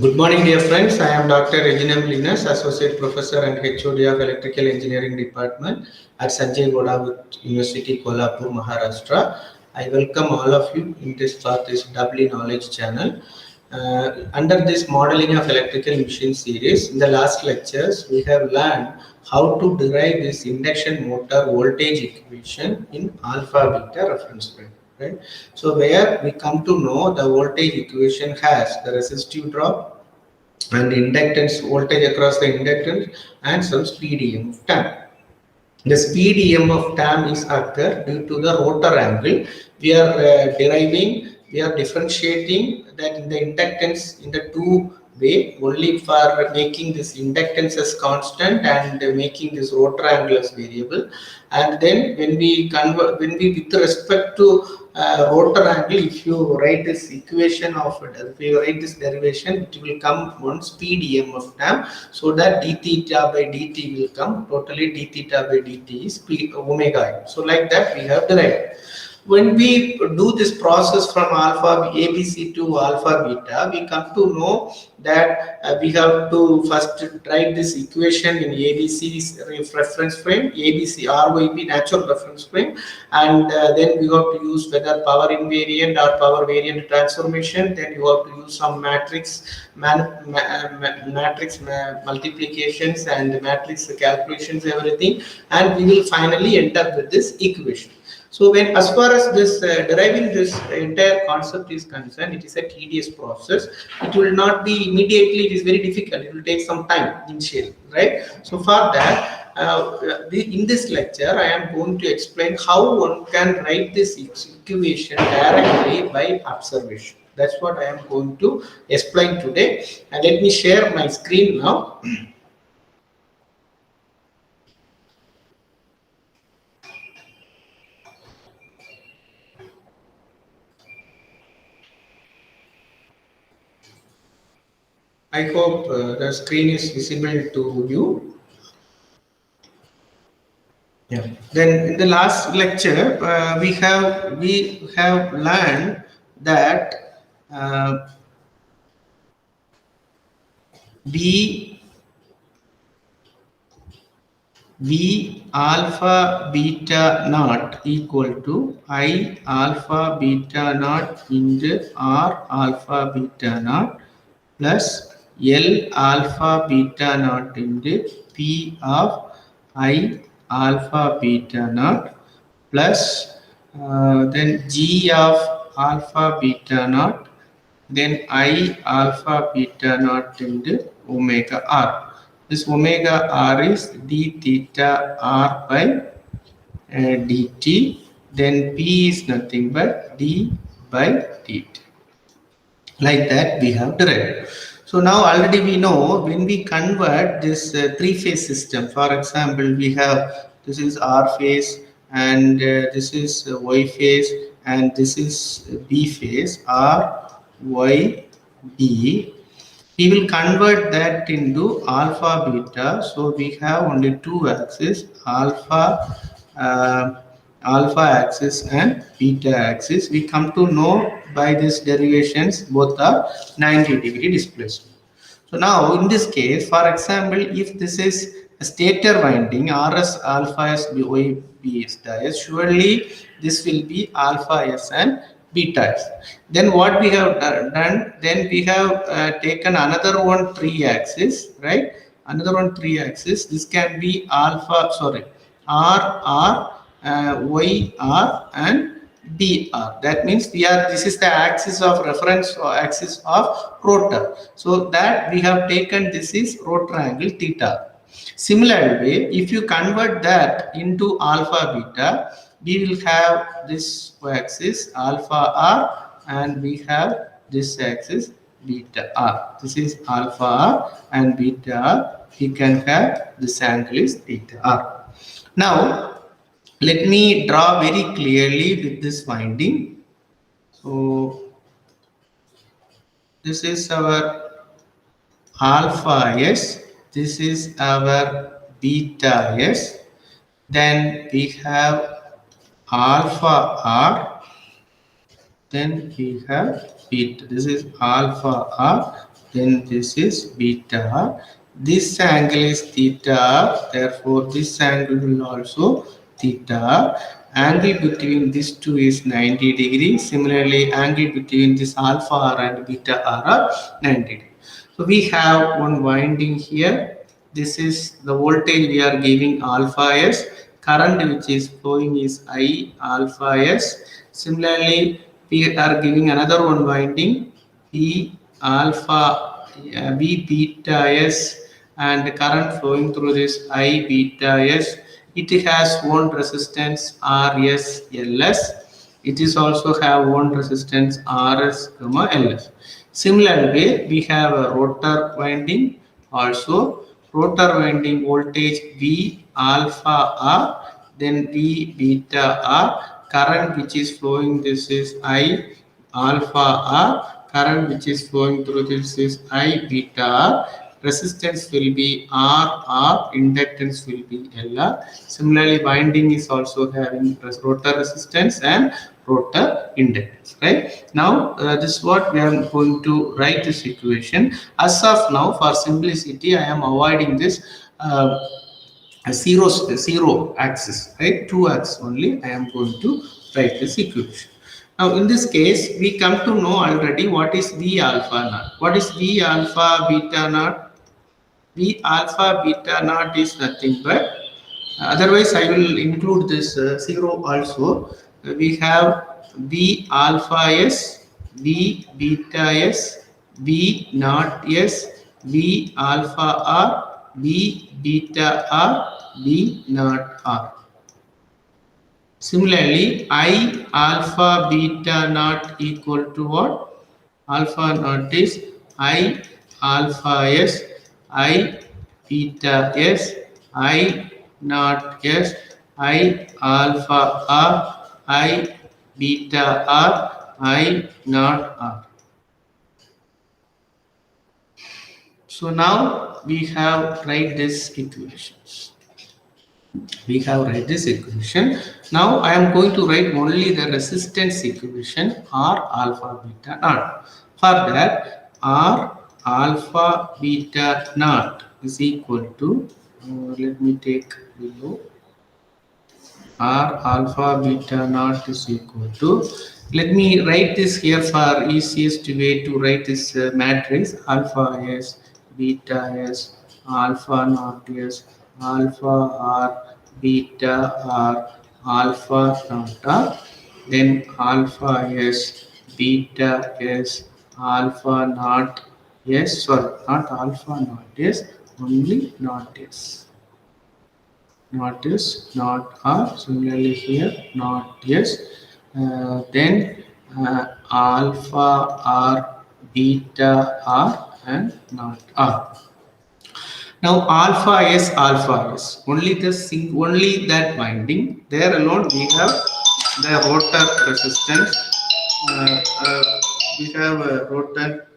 Good morning, dear friends. I am Dr. Reginam Linus, Associate Professor and HOD of Electrical Engineering Department at Sanjay Godawut University, Kolhapur, Maharashtra. I welcome all of you in this part, this Doubly Knowledge channel. Under this Modeling of Electrical Machine series, in the last lectures, we have learned how to derive this induction motor voltage equation in alpha beta reference frame. Right? So where we come to know the voltage equation has the resistive drop and inductance voltage across the inductance and some speed em of time. The speed em of time is occur due to the rotor angle. We are we are differentiating that in the inductance in the two way only for making this inductance as constant and making this rotor angle as variable. And then when we convert, when we with respect to rotor angle, if you write this equation of it, if you write this derivation, it will come on speed em of time, so that d theta by dt will come, totally d theta by dt is p omega m. So like that we have derived. When we do this process from alpha ABC to alpha beta, we come to know that we have to first write this equation in ABC's reference frame, ABC RYB natural reference frame, and then we have to use whether power invariant or power variant transformation. Then you have to use some matrix multiplications and matrix calculations, everything, and we will finally end up with this equation. So when, as far as this deriving this entire concept is concerned, it is a tedious process. It will not be immediately. It is very difficult. It will take some time initially, right? So for that, in this lecture, I am going to explain how one can write this equation directly by observation. That's what I am going to explain today. And let me share my screen now. I hope the screen is visible to you. Yeah. Then in the last lecture, we have learned that B V alpha beta naught equal to I alpha beta naught into R alpha beta naught plus L alpha beta naught into P of I alpha beta naught plus then G of alpha beta naught, then I alpha beta naught into omega R. This omega R is d theta R by dt. Then P is nothing but d by dt. Like that we have derived. So now already we know when we convert this three-phase system. For example, we have this is R phase and this is Y phase and this is B phase, R, Y, B. We will convert that into alpha beta. So we have only two axes, uh, alpha axis and beta axis. We come to know by these derivations both are 90-degree displacement. So now in this case, for example, if this is a stator winding, RS alpha S Y B is dies, surely this will be alpha S and beta S. Then what we have done, then we have taken another one 3-axis, right? Another one 3-axis. This can be alpha, sorry, R, Y, R, and BR. That means we are, this is the axis of reference or axis of rotor. So that we have taken, this is rotor angle theta. Similarly, if you convert that into alpha beta, we will have this axis alpha R and we have this axis beta R. This is alpha R and beta R. We can have this angle is theta R. Now, let me draw very clearly with this winding. So this is our alpha S, this is our beta S, then we have alpha R, then we have beta. This is alpha R, then this is beta r. This angle is theta r, therefore this angle will also theta r. Angle between these two is 90 degrees. Similarly, angle between this alpha r and beta r are 90 degrees. So we have one winding here. This is the voltage we are giving alpha s. Current which is flowing is I alpha s. Similarly, we are giving another one winding V alpha V beta s, and the current flowing through this I beta s. It has one resistance Rs Ls. It is also have one resistance Rs, Ls. Similarly, we have a rotor winding. Also, rotor winding voltage V alpha R, then V beta R. Current which is flowing, this is I alpha R. Current which is flowing through this is I beta R. Resistance will be R, inductance will be LR. Similarly, winding is also having rotor resistance and rotor inductance. Right now, this is what we are going to write this equation. As of now, for simplicity, I am avoiding this zero axis, right? Two axis only. I am going to write this equation. Now, in this case, we come to know already what is V alpha naught. What is V alpha beta naught? V alpha beta naught is nothing but, otherwise I will include this zero also. We have V alpha s, V beta s, V naught s, V alpha r, V beta r, V naught r. Similarly, I alpha beta naught equal to what? Alpha naught is I alpha s, I beta s, I naught s, I alpha r, I beta r, I naught r. So now we have write this equations. We have write this equation. Now I am going to write only the resistance equation R alpha beta naught. For that, R alpha beta naught is equal to, let me take below, R alpha beta naught is equal to, let me write this here for easiest way to write this matrix. Alpha s, beta s, alpha naught s, alpha r, beta r, alpha naught r, then alpha s, beta s, alpha naught s, sorry, not alpha naught s, only naught s. Not is not r. Similarly here not yes. Then alpha r, beta r, and not r. Now alpha is only only that winding. There alone we have the rotor resistance. We have a rotor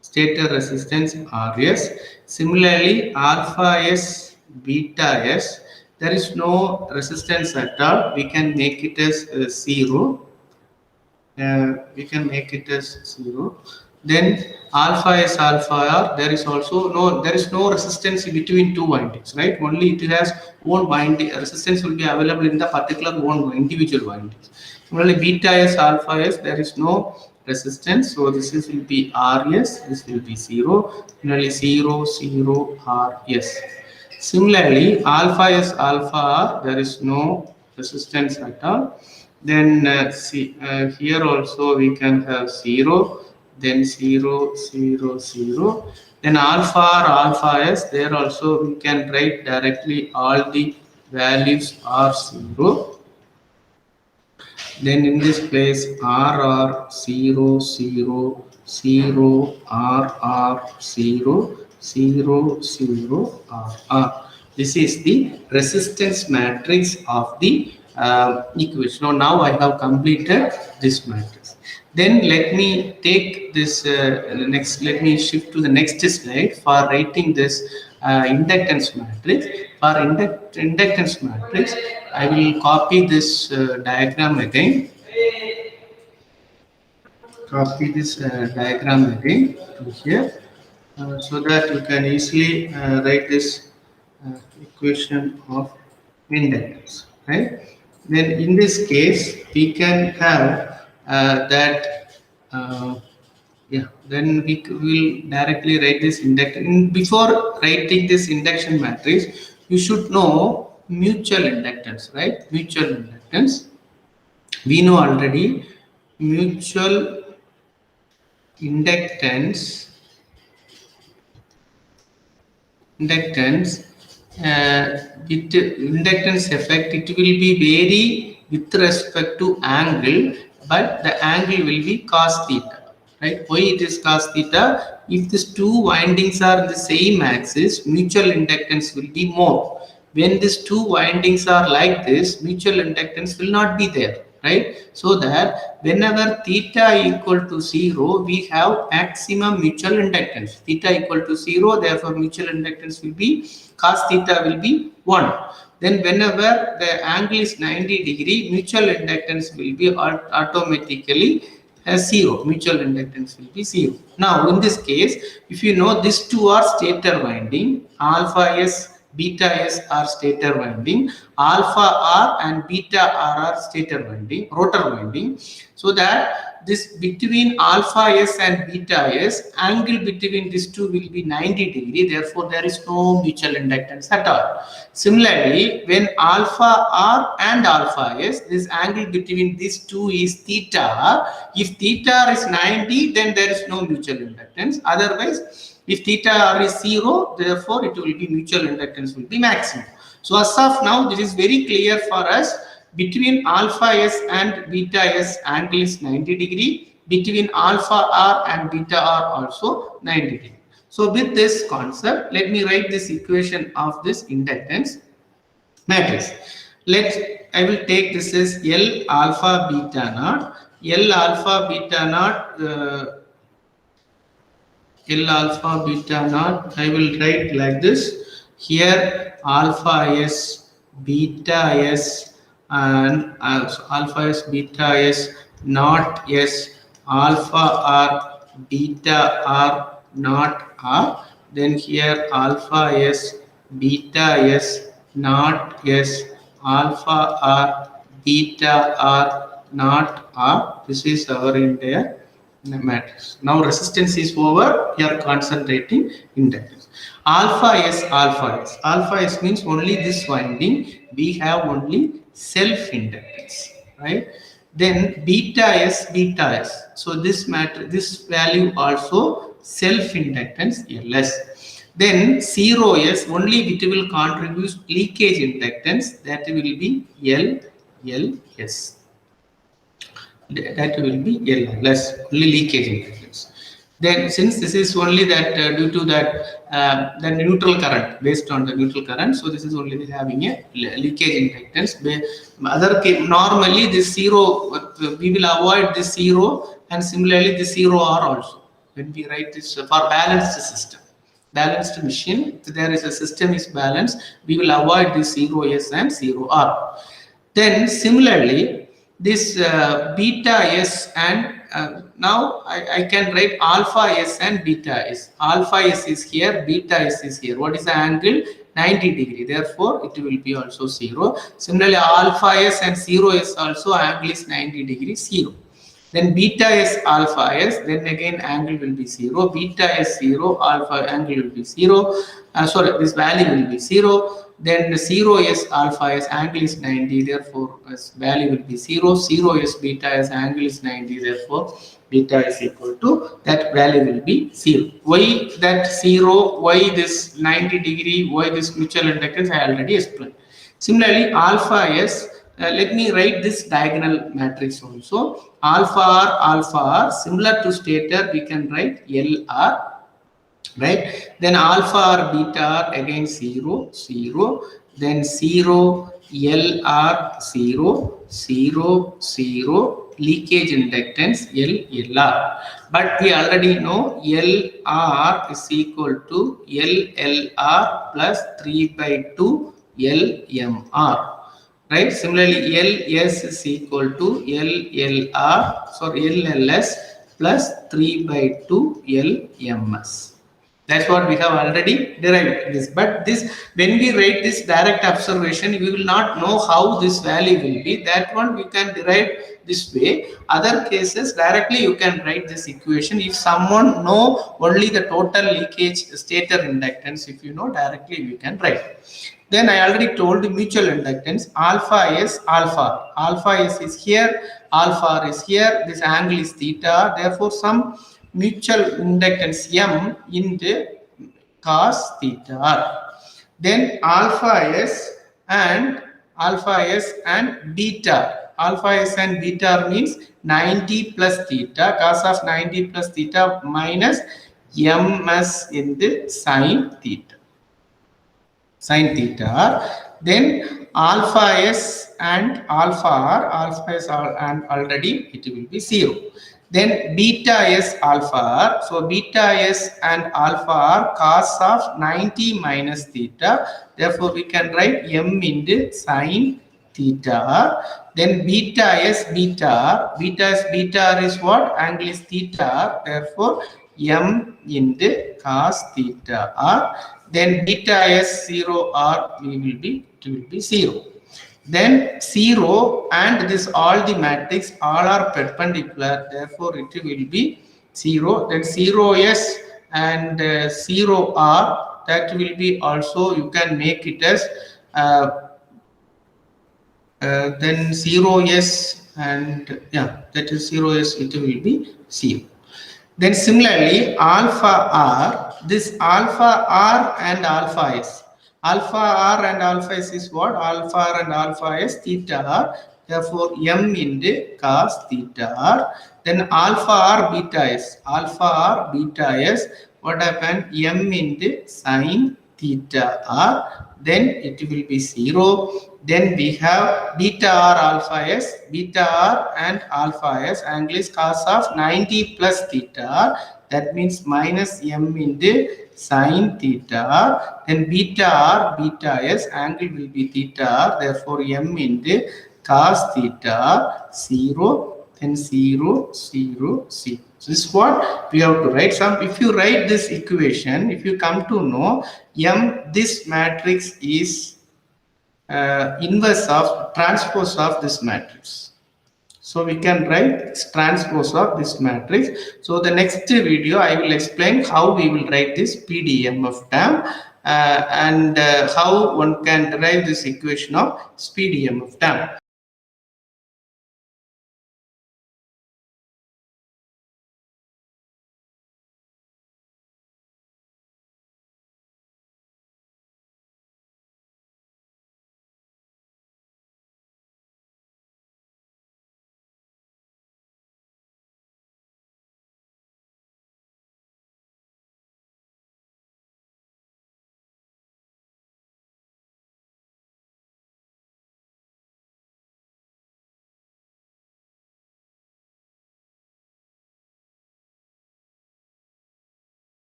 stator resistance Rs. Similarly, alpha s, beta s, there is no resistance at all. We can make it as zero. We can make it as zero. Then alpha s, alpha r, there is also there is no resistance between two windings, right? Only it has one winding. Resistance will be available in the particular one individual windings. Similarly, beta s, alpha s, there is no resistance, so this will be Rs, this will be zero. Similarly, 0 Rs. Similarly, alpha s, alpha r, there is no resistance at all. Then here also we can have 0, then 0, 0, 0. Then alpha r, alpha s, there also we can write directly all the values are 0. Then in this place R 0, 0, 0, R 0, 0, 0, R. This is the resistance matrix of the equation. Now I have completed this matrix. Then let me take this next. Let me shift to the next slide for writing this inductance matrix. For inductance matrix, I will copy this diagram again. copy this diagram again to here, so that you can easily write this equation of inductance, right? Then in this case we can have that yeah, then we will directly write this induction. Before writing this induction matrix, you should know mutual inductance, right? Mutual inductance, we know already. Mutual inductance with inductance effect, it will be vary with respect to angle, but the angle will be cos theta, right? Why it is cos theta? If these two windings are in the same axis, mutual inductance will be more. When these two windings are like this, mutual inductance will not be there, right? So that whenever theta equal to 0, we have maximum mutual inductance. Theta equal to 0, therefore mutual inductance will be cos theta will be 1. Then whenever the angle is 90 degree, mutual inductance will be automatically 0. Mutual inductance will be 0. Now in this case, if you know these two are stator winding, alpha s beta s are stator winding, alpha r and beta r are stator winding, rotor winding. So that this between alpha s and beta s, angle between these two will be 90 degree, therefore there is no mutual inductance at all. Similarly, when alpha r and alpha s, this angle between these two is theta. If theta is 90, then there is no mutual inductance. Otherwise, if theta r is 0, therefore it will be mutual inductance will be maximum. So as of now, this is very clear for us. Between alpha s and beta s, angle is 90 degree. Between alpha r and beta r also 90 degree. So with this concept, let me write this equation of this inductance matrix. I will take this as L alpha beta naught. L alpha beta naught. L alpha beta naught, I will write like this. Here alpha s beta s and alpha s beta s not s, alpha r beta r not r. Then here alpha s beta s not s, alpha r beta r not r. This is our entire matrix. Now resistance is over, we are concentrating inductance. Alpha s, alpha s. Alpha s means only this winding, we have only self inductance, right? Then beta s, beta s. So this matrix, this value also self inductance ls. Then 0s, only it will contribute leakage inductance, that will be ls. That will be ls, only leakage inductance. Then since this is only that due to that the neutral current, based on the neutral current, so this is only having a leakage inductance. Normally this 0, we will avoid this 0, and similarly this 0 r also when we write this for balanced system, balanced machine. There is a system is balanced, we will avoid this 0s and 0r. Then similarly this beta s and now I can write alpha s and beta s. Alpha s is here, beta s is here. What is the angle? 90 degree. Therefore, it will be also 0. Similarly, alpha s and 0s also, angle is 90 degree, 0. Then beta s, alpha s, then again angle will be 0. Beta s 0, alpha angle will be 0. Sorry, this value will be 0. Then the 0s alpha s, angle is 90, therefore value will be 0. 0s beta s, angle is 90, therefore beta is equal to, that value will be 0. Why that 0? Why this 90 degree? Why this mutual inductance? I already explained. Similarly, alpha s, let me write this diagonal matrix also. Alpha r, similar to stator, we can write LR, right? Then alpha r beta r, again 0 0, then 0 LR 0 0 0, leakage inductance LR. But we already know LR is equal to LLR plus 3/2 LMR, right? Similarly, LS is equal to LLR, sorry, LLS plus 3 by 2 LMS. That's what we have already derived this. But this, when we write this direct observation, we will not know how this value will be. That one we can derive this way. Other cases, directly you can write this equation. If someone know only the total leakage stator inductance, if you know, directly we can write. Then I already told the mutual inductance alpha is alpha. Alpha is here, alpha is here. This angle is theta. Therefore, some mutual inductance M into cos theta. Then alpha S and beta. Alpha S and beta means 90 plus theta. Cos of 90 plus theta minus ms into sin theta. Then alpha S and alpha R, and already it will be 0. Then beta S alpha R, so beta S and alpha R cos of 90 minus theta. Therefore, we can write m into sin theta R. Then beta S beta R, beta R is what? Angle is theta R. Therefore, m into cos theta R. Then beta S 0 R it will be 0. Then 0 and this all the matrix all are perpendicular, therefore it will be 0. Then 0s and 0r, that will be also, you can make it as then 0s and that is 0s, it will be 0. Then similarly alpha r, this alpha r and alpha s. Alpha r and alpha s is what? Alpha r and alpha s theta r. Therefore, m into cos theta r. Then alpha r beta s. Alpha r beta s. What happened? M into sin theta r. Then it will be 0. Then we have beta r alpha s. Beta r and alpha s. Angle is cos of 90 plus theta r. That means minus m into sin theta r. Then beta r beta s. Angle will be theta r. Therefore, m into cos theta r 0. Then 0, 0, 0. So this is what we have to write. If you write this equation, if you come to know m, this matrix is inverse of transpose of this matrix. So we can write transpose of this matrix. So the next video I will explain how we will write this PDMF term and how one can derive this equation of PDMF term.